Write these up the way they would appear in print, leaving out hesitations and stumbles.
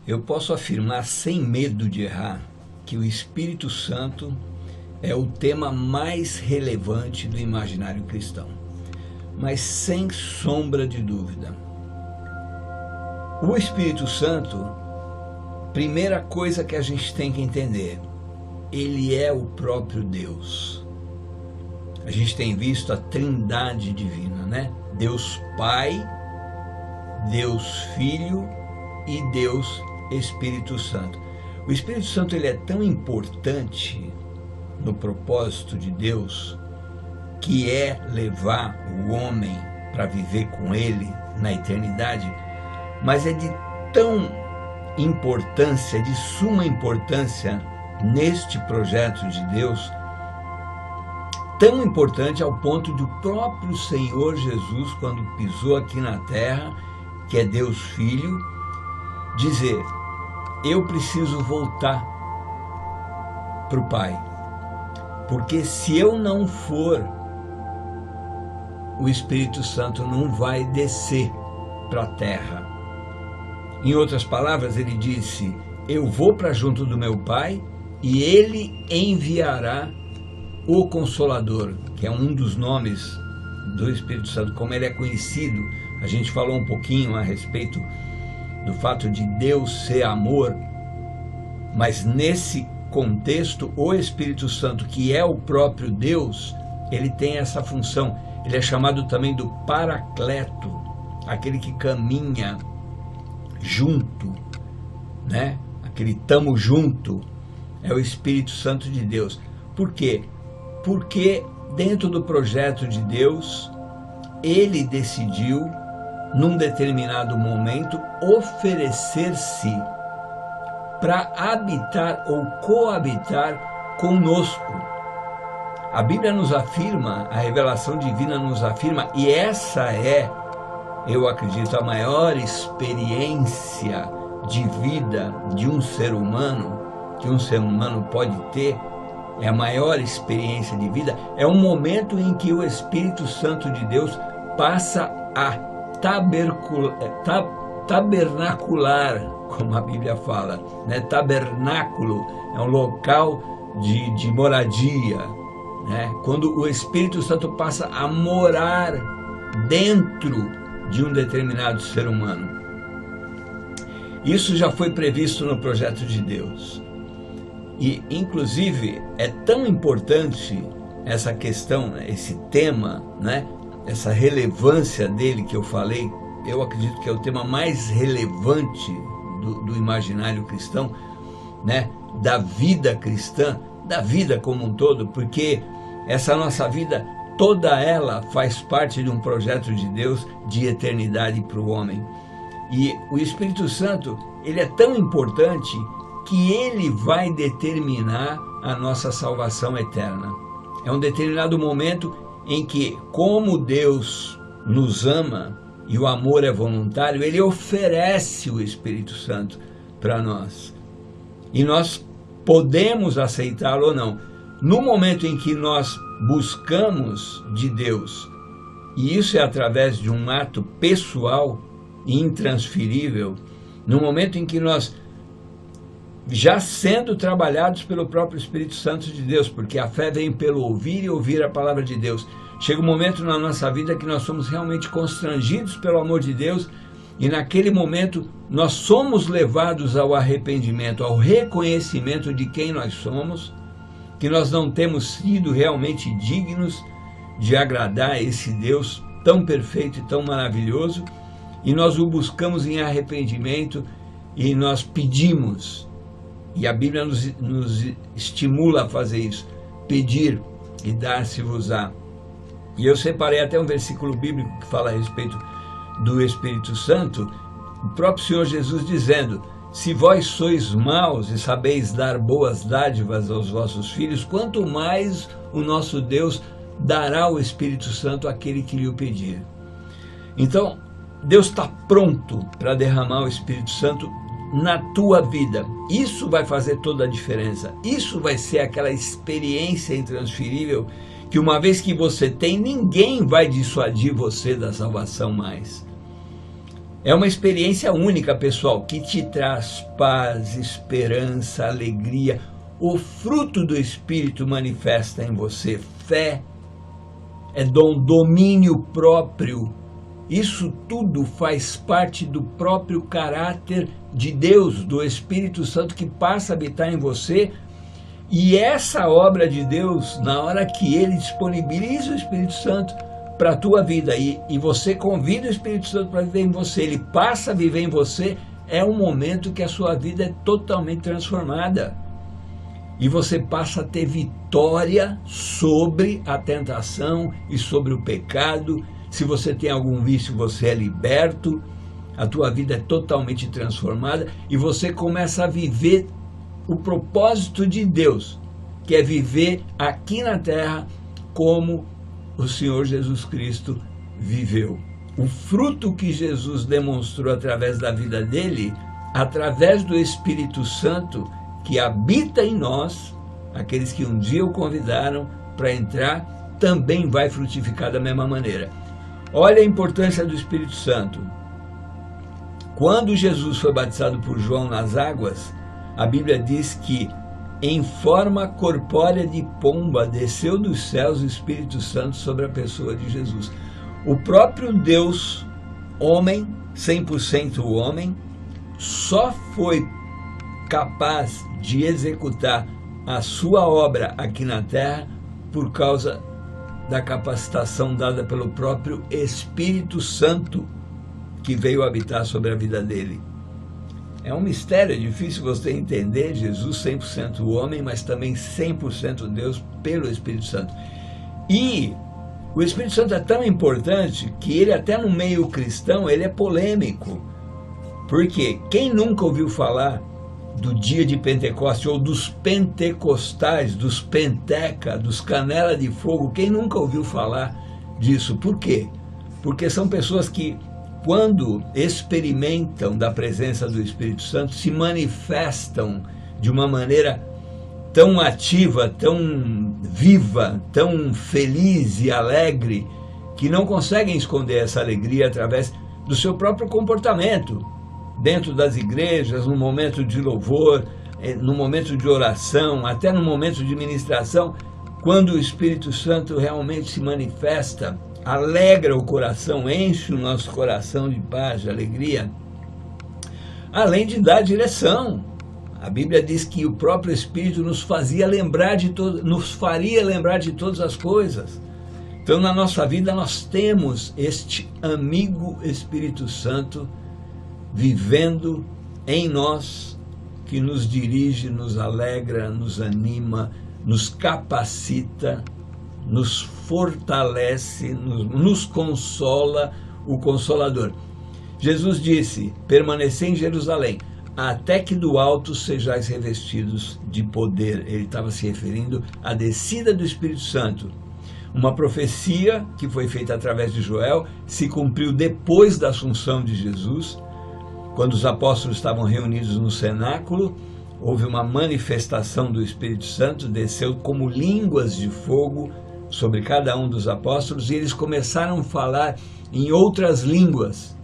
Eu posso afirmar sem medo de errar que o Espírito Santo é o tema mais relevante do imaginário cristão, mas sem sombra de dúvida. O Espírito Santo, primeira coisa que a gente tem que entender, ele é o próprio Deus. A gente tem visto a Trindade divina, né? Deus Pai, Deus Filho e Deus Espírito Santo. O Espírito Santo ele é tão importante no propósito de Deus, que é levar o homem para viver com ele na eternidade, mas é de tão importância, de suma importância neste projeto de Deus, tão importante ao ponto do próprio Senhor Jesus, quando pisou aqui na terra, que é Deus Filho, dizer: eu preciso voltar para o Pai, porque se eu não for, o Espírito Santo não vai descer para a terra. Em outras palavras, ele disse: eu vou para junto do meu Pai e ele enviará o Consolador, que é um dos nomes do Espírito Santo, como ele é conhecido. A gente falou um pouquinho a respeito do fato de Deus ser amor, mas nesse contexto, o Espírito Santo, que é o próprio Deus, ele tem essa função. Ele é chamado também do Paracleto, aquele que caminha junto, né? Aquele tamo junto, é o Espírito Santo de Deus. Por quê? Porque dentro do projeto de Deus, ele decidiu, num determinado momento, oferecer-se para habitar ou coabitar conosco. A Bíblia nos afirma, a revelação divina nos afirma, e essa é, eu acredito, a maior experiência de vida de um ser humano, que um ser humano pode ter, é a maior experiência de vida, é um momento em que o Espírito Santo de Deus passa a tabernacular, como a Bíblia fala, né? Tabernáculo é um local de moradia, né? Quando o Espírito Santo passa a morar dentro de um determinado ser humano. Isso já foi previsto no projeto de Deus. E, inclusive, é tão importante essa questão, esse tema, né? Essa relevância dele que eu falei, eu acredito que é o tema mais relevante do imaginário cristão, né? Da vida cristã, da vida como um todo, porque essa nossa vida, toda ela faz parte de um projeto de Deus de eternidade para o homem. E o Espírito Santo, ele é tão importante que ele vai determinar a nossa salvação eterna. É um determinado momento em que, como Deus nos ama e o amor é voluntário, ele oferece o Espírito Santo para nós. E nós podemos aceitá-lo ou não. No momento em que nós buscamos de Deus, e isso é através de um ato pessoal e intransferível, no momento em que nós, já sendo trabalhados pelo próprio Espírito Santo de Deus, porque a fé vem pelo ouvir e ouvir a palavra de Deus, chega um momento na nossa vida que nós somos realmente constrangidos pelo amor de Deus, e naquele momento nós somos levados ao arrependimento, ao reconhecimento de quem nós somos, que nós não temos sido realmente dignos de agradar a esse Deus tão perfeito e tão maravilhoso, e nós o buscamos em arrependimento e nós pedimos, e a Bíblia nos estimula a fazer isso, pedir e dar-se-vos-á. E eu separei até um versículo bíblico que fala a respeito do Espírito Santo, o próprio Senhor Jesus dizendo: se vós sois maus e sabeis dar boas dádivas aos vossos filhos, quanto mais o nosso Deus dará o Espírito Santo àquele que lhe o pedir. Então, Deus está pronto para derramar o Espírito Santo na tua vida. Isso vai fazer toda a diferença. Isso vai ser aquela experiência intransferível que, uma vez que você tem, ninguém vai dissuadir você da salvação mais. É uma experiência única, pessoal, que te traz paz, esperança, alegria. O fruto do Espírito manifesta em você fé, é domínio próprio. Isso tudo faz parte do próprio caráter de Deus, do Espírito Santo que passa a habitar em você. E essa obra de Deus, na hora que Ele disponibiliza o Espírito Santo para a tua vida e você convida o Espírito Santo para viver em você, ele passa a viver em você, é um momento que a sua vida é totalmente transformada. E você passa a ter vitória sobre a tentação e sobre o pecado. Se você tem algum vício, você é liberto, a tua vida é totalmente transformada e você começa a viver o propósito de Deus, que é viver aqui na terra como o Senhor Jesus Cristo viveu. O fruto que Jesus demonstrou através da vida dele, através do Espírito Santo que habita em nós, aqueles que um dia o convidaram para entrar, também vai frutificar da mesma maneira. Olha a importância do Espírito Santo. Quando Jesus foi batizado por João nas águas, a Bíblia diz que em forma corpórea de pomba desceu dos céus o Espírito Santo sobre a pessoa de Jesus. O próprio Deus, homem, 100% homem, só foi capaz de executar a sua obra aqui na terra por causa da capacitação dada pelo próprio Espírito Santo que veio habitar sobre a vida dele. É um mistério, é difícil você entender Jesus 100% homem, mas também 100% Deus pelo Espírito Santo. E o Espírito Santo é tão importante que ele até no meio cristão ele é polêmico. Porque quem nunca ouviu falar do dia de Pentecostes ou dos pentecostais, dos penteca, dos canela de fogo, quem nunca ouviu falar disso? Por quê? Porque são pessoas que quando experimentam da presença do Espírito Santo, se manifestam de uma maneira tão ativa, tão viva, tão feliz e alegre, que não conseguem esconder essa alegria através do seu próprio comportamento, dentro das igrejas, no momento de louvor, no momento de oração, até no momento de ministração, quando o Espírito Santo realmente se manifesta, alegra o coração, enche o nosso coração de paz, de alegria, além de dar direção. A Bíblia diz que o próprio Espírito nos faria lembrar de todas as coisas. Então, na nossa vida, nós temos este amigo Espírito Santo vivendo em nós, que nos dirige, nos alegra, nos anima, nos capacita, nos fortalece, nos consola, o Consolador. Jesus disse: permanecei em Jerusalém, até que do alto sejais revestidos de poder. Ele estava se referindo à descida do Espírito Santo. Uma profecia que foi feita através de Joel se cumpriu depois da assunção de Jesus. Quando os apóstolos estavam reunidos no cenáculo, houve uma manifestação do Espírito Santo, desceu como línguas de fogo sobre cada um dos apóstolos, e eles começaram a falar em outras línguas.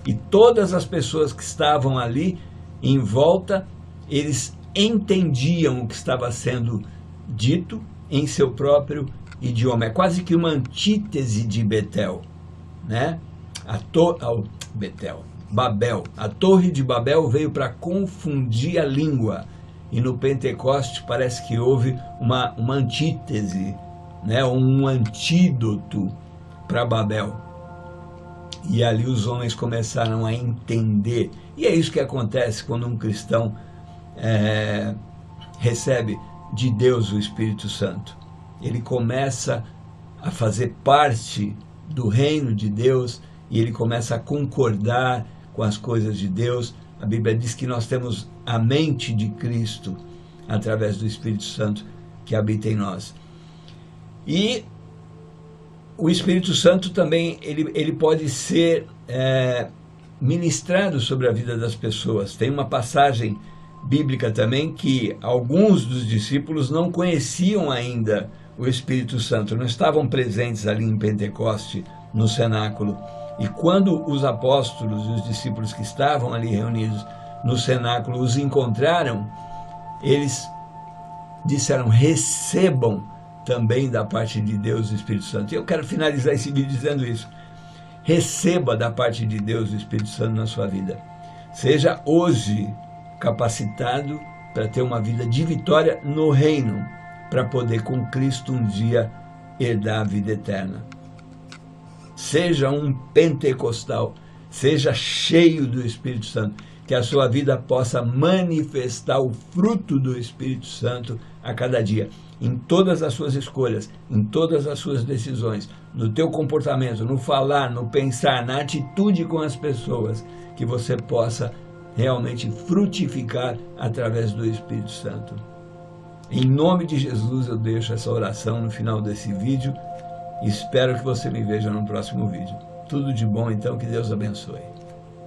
E todas as pessoas que estavam ali em volta, eles entendiam o que estava sendo dito em seu próprio idioma. É quase que uma antítese de Betel, né? Babel. A Torre de Babel veio para confundir a língua. E no Pentecoste parece que houve uma antítese, né? Um antídoto para Babel. E ali os homens começaram a entender. E é isso que acontece quando um cristão recebe de Deus o Espírito Santo. Ele começa a fazer parte do reino de Deus e ele começa a concordar com as coisas de Deus. A Bíblia diz que nós temos a mente de Cristo através do Espírito Santo que habita em nós. E o Espírito Santo também ele pode ser ministrado sobre a vida das pessoas. Tem uma passagem bíblica também que alguns dos discípulos não conheciam ainda o Espírito Santo, não estavam presentes ali em Pentecoste, no cenáculo. E quando os apóstolos e os discípulos que estavam ali reunidos no cenáculo os encontraram, eles disseram: recebam também da parte de Deus o Espírito Santo. E eu quero finalizar esse vídeo dizendo isso. Receba da parte de Deus o Espírito Santo na sua vida. Seja hoje capacitado para ter uma vida de vitória no reino, para poder com Cristo um dia herdar a vida eterna. Seja um pentecostal, seja cheio do Espírito Santo, que a sua vida possa manifestar o fruto do Espírito Santo a cada dia, em todas as suas escolhas, em todas as suas decisões, no teu comportamento, no falar, no pensar, na atitude com as pessoas, que você possa realmente frutificar através do Espírito Santo. Em nome de Jesus eu deixo essa oração no final desse vídeo. Espero que você me veja no próximo vídeo. Tudo de bom, então, que Deus abençoe.